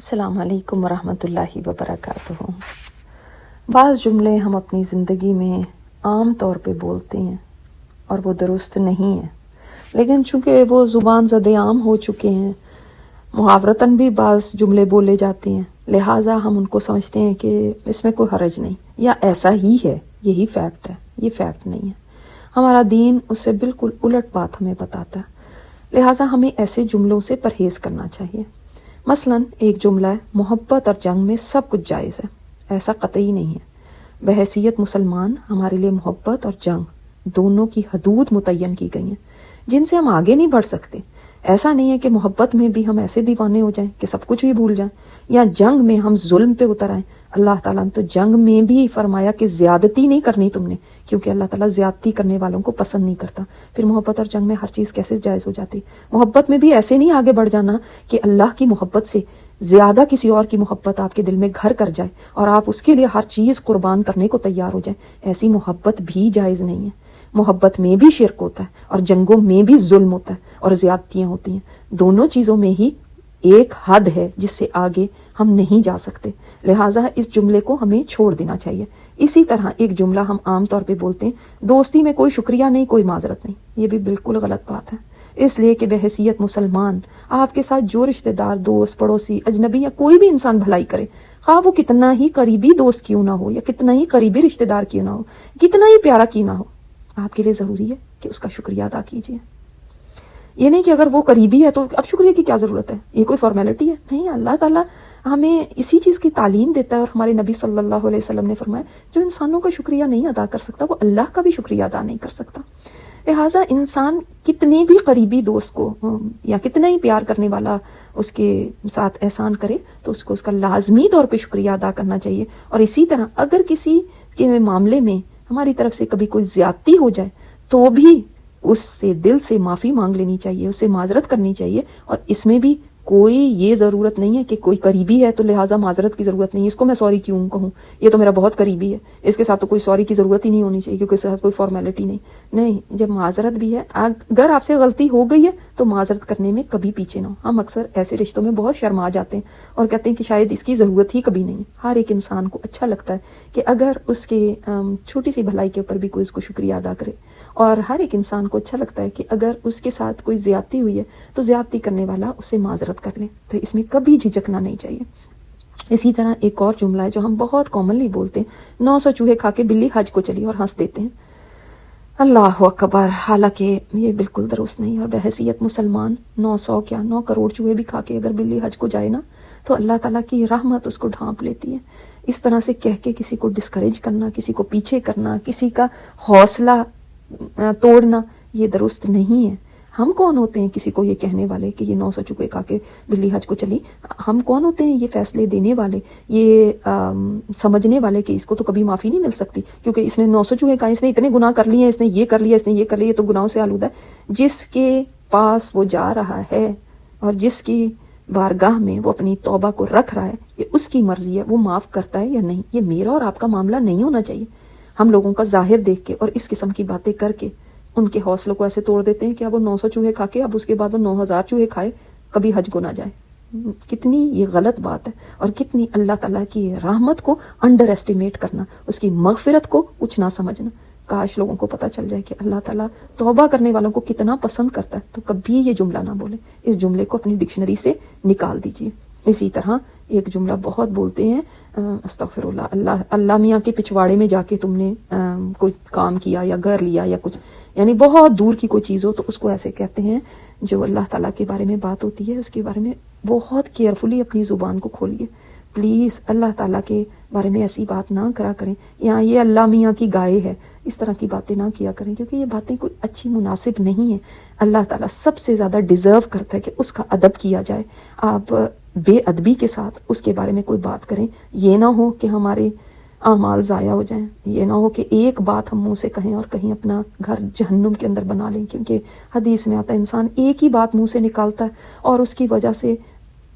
السلام علیکم ورحمۃ اللہ وبرکاتہ۔ بعض جملے ہم اپنی زندگی میں عام طور پہ بولتے ہیں اور وہ درست نہیں ہیں، لیکن چونکہ وہ زبان زد عام ہو چکے ہیں، محاورتاً بھی بعض جملے بولے جاتے ہیں، لہٰذا ہم ان کو سمجھتے ہیں کہ اس میں کوئی حرج نہیں، یا ایسا ہی ہے، یہی فیکٹ ہے۔ یہ فیکٹ نہیں ہے، ہمارا دین اس سے بالکل الٹ بات ہمیں بتاتا ہے، لہٰذا ہمیں ایسے جملوں سے پرہیز کرنا چاہیے۔ مثلاً ایک جملہ ہے، محبت اور جنگ میں سب کچھ جائز ہے۔ ایسا قطعی نہیں ہے۔ بحیثیت مسلمان ہمارے لیے محبت اور جنگ دونوں کی حدود متعین کی گئی ہیں جن سے ہم آگے نہیں بڑھ سکتے۔ ایسا نہیں ہے کہ محبت میں بھی ہم ایسے دیوانے ہو جائیں کہ سب کچھ ہی بھول جائیں، یا جنگ میں ہم ظلم پہ اتر آئیں۔ اللہ تعالیٰ نے تو جنگ میں بھی فرمایا کہ زیادتی نہیں کرنی تم نے، کیونکہ اللہ تعالیٰ زیادتی کرنے والوں کو پسند نہیں کرتا۔ پھر محبت اور جنگ میں ہر چیز کیسے جائز ہو جاتی؟ محبت میں بھی ایسے نہیں آگے بڑھ جانا کہ اللہ کی محبت سے زیادہ کسی اور کی محبت آپ کے دل میں گھر کر جائے اور آپ اس کے لیے ہر چیز قربان کرنے کو تیار ہو جائیں۔ ایسی محبت بھی جائز نہیں ہے۔ محبت میں بھی شرک ہوتا ہے اور جنگوں میں بھی ظلم ہوتا ہے اور زیادتیاں ہوتی ہیں۔ دونوں چیزوں میں ہی ایک حد ہے جس سے آگے ہم نہیں جا سکتے، لہٰذا اس جملے کو ہمیں چھوڑ دینا چاہیے۔ اسی طرح ایک جملہ ہم عام طور پہ بولتے ہیں، دوستی میں کوئی شکریہ نہیں، کوئی معذرت نہیں۔ یہ بھی بالکل غلط بات ہے، اس لیے کہ بحیثیت مسلمان آپ کے ساتھ جو رشتہ دار، دوست، پڑوسی، اجنبی یا کوئی بھی انسان بھلائی کرے، خواہ وہ کتنا ہی قریبی دوست کیوں نہ ہو یا کتنا ہی قریبی رشتہ دار کیوں نہ ہو، کتنا ہی پیارا کیوں نہ ہو، آپ کے لیے ضروری ہے کہ اس کا شکریہ ادا کیجیے۔ یہ نہیں کہ اگر وہ قریبی ہے تو اب شکریہ کی کیا ضرورت ہے، یہ کوئی فارمیلٹی ہے؟ نہیں، اللہ تعالیٰ ہمیں اسی چیز کی تعلیم دیتا ہے، اور ہمارے نبی صلی اللہ علیہ وسلم نے فرمایا جو انسانوں کا شکریہ نہیں ادا کر سکتا وہ اللہ کا بھی شکریہ ادا نہیں کر سکتا۔ لہٰذا انسان کتنے بھی قریبی دوست کو یا کتنا ہی پیار کرنے والا اس کے ساتھ احسان کرے تو اس کو اس کا لازمی طور پہ شکریہ ادا کرنا چاہیے۔ اور اسی طرح اگر کسی کے معاملے میں ہماری طرف سے کبھی کوئی زیادتی ہو جائے تو بھی اس سے دل سے معافی مانگ لینی چاہیے، اس سے معذرت کرنی چاہیے، اور اس میں بھی کوئی یہ ضرورت نہیں ہے کہ کوئی قریبی ہے تو لہٰذا معذرت کی ضرورت نہیں ہے، اس کو میں سوری کیوں کہوں، یہ تو میرا بہت قریبی ہے، اس کے ساتھ تو کوئی سوری کی ضرورت ہی نہیں ہونی چاہیے کیونکہ اس کے ساتھ کوئی فارمیلٹی نہیں۔ جب معذرت بھی ہے، اگر آپ سے غلطی ہو گئی ہے تو معذرت کرنے میں کبھی پیچھے نہ ہو۔ ہم اکثر ایسے رشتوں میں بہت شرما جاتے ہیں اور کہتے ہیں کہ شاید اس کی ضرورت ہی کبھی نہیں۔ ہر ایک انسان کو اچھا لگتا ہے کہ اگر اس کے چھوٹی سی بھلائی کے اوپر بھی کوئی اس کو شکریہ ادا کرے، اور ہر ایک انسان کو اچھا لگتا ہے کہ اگر اس کے ساتھ کوئی زیادتی ہوئی ہے تو زیادتی کرنے والا اسے معذرت کر لے، تو اس میں کبھی جھجکنا نہیں چاہیے۔ اسی طرح ایک اور جملہ ہے جو ہم بہت کامنلی بولتے ہیں، 900 چوہے کھا کے بلی حج کو چلی، اور ہنس دیتے ہیں، اللہ اکبر، حالانکہ یہ بالکل درست نہیں۔ اور بحیثیت مسلمان 900 کیا 9 کروڑ چوہے بھی کھا کے اگر بلی حج کو جائے نا تو اللہ تعالیٰ کی رحمت اس کو ڈھانپ لیتی ہے۔ اس طرح سے کہہ کے کسی کو ڈسکریج کرنا، کسی کو پیچھے کرنا، کسی کا حوصلہ توڑنا، یہ درست نہیں ہے۔ ہم کون ہوتے ہیں کسی کو یہ کہنے والے کہ یہ 900 چوہے کھا کے بلی حج کو چلی؟ ہم کون ہوتے ہیں یہ فیصلے دینے والے، یہ سمجھنے والے کہ اس کو تو کبھی معافی نہیں مل سکتی کیونکہ اس نے 900 چوہے کھائے، اس نے اتنے گناہ کر لیے ہیں، اس نے یہ کر لیا، اس نے یہ کر لیا، یہ تو گناہوں سے آلودہ ہے۔ جس کے پاس وہ جا رہا ہے اور جس کی بارگاہ میں وہ اپنی توبہ کو رکھ رہا ہے، یہ اس کی مرضی ہے، وہ معاف کرتا ہے یا نہیں۔ یہ میرا اور آپ کا معاملہ نہیں ہونا چاہیے۔ ہم لوگوں کا ظاہر دیکھ کے اور اس قسم کی باتیں کر کے ان کے حوصلوں کو ایسے توڑ دیتے ہیں کہ اب وہ 900 چوہے کھا کے اب اس کے بعد وہ 9000 چوہے کھائے، کبھی حج کو نہ جائے۔ کتنی یہ غلط بات ہے، اور کتنی اللہ تعالیٰ کی رحمت کو انڈر ایسٹیمیٹ کرنا، اس کی مغفرت کو کچھ نہ سمجھنا۔ کاش لوگوں کو پتہ چل جائے کہ اللہ تعالیٰ توبہ کرنے والوں کو کتنا پسند کرتا ہے، تو کبھی یہ جملہ نہ بولیں، اس جملے کو اپنی ڈکشنری سے نکال دیجیے۔ اسی طرح ایک جملہ بہت بولتے ہیں، استغفر اللہ، اللہ میاں کے پچھواڑے میں جا کے تم نے کوئی کام کیا یا گھر لیا یا کچھ، یعنی بہت دور کی کوئی چیز ہو تو اس کو ایسے کہتے ہیں۔ جو اللہ تعالیٰ کے بارے میں بات ہوتی ہے اس کے بارے میں بہت کیئرفلی اپنی زبان کو کھولیے، پلیز اللہ تعالیٰ کے بارے میں ایسی بات نہ کرا کریں، یہاں یہ اللہ میاں کی گائے ہے، اس طرح کی باتیں نہ کیا کریں، کیونکہ یہ باتیں کوئی اچھی مناسب نہیں ہیں۔ اللہ تعالیٰ سب سے زیادہ ڈیزرو کرتا ہے کہ اس کا ادب کیا جائے۔ آپ بے ادبی کے ساتھ اس کے بارے میں کوئی بات کریں، یہ نہ ہو کہ ہمارے اعمال ضائع ہو جائیں، یہ نہ ہو کہ ایک بات ہم منہ سے کہیں اور کہیں اپنا گھر جہنم کے اندر بنا لیں، کیونکہ حدیث میں آتا ہے انسان ایک ہی بات منہ سے نکالتا ہے اور اس کی وجہ سے،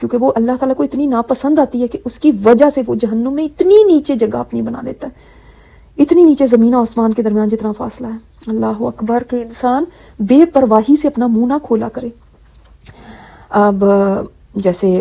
کیونکہ وہ اللہ تعالیٰ کو اتنی ناپسند آتی ہے کہ اس کی وجہ سے وہ جہنم میں اتنی نیچے جگہ اپنی بنا لیتا ہے، اتنی نیچے زمین و آسمان کے درمیان جتنا فاصلہ ہے۔ اللہ اکبر، کہ انسان بے پرواہی سے اپنا منہ نہ کھولا کرے۔ اب جیسے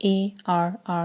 ARRAHMA.org।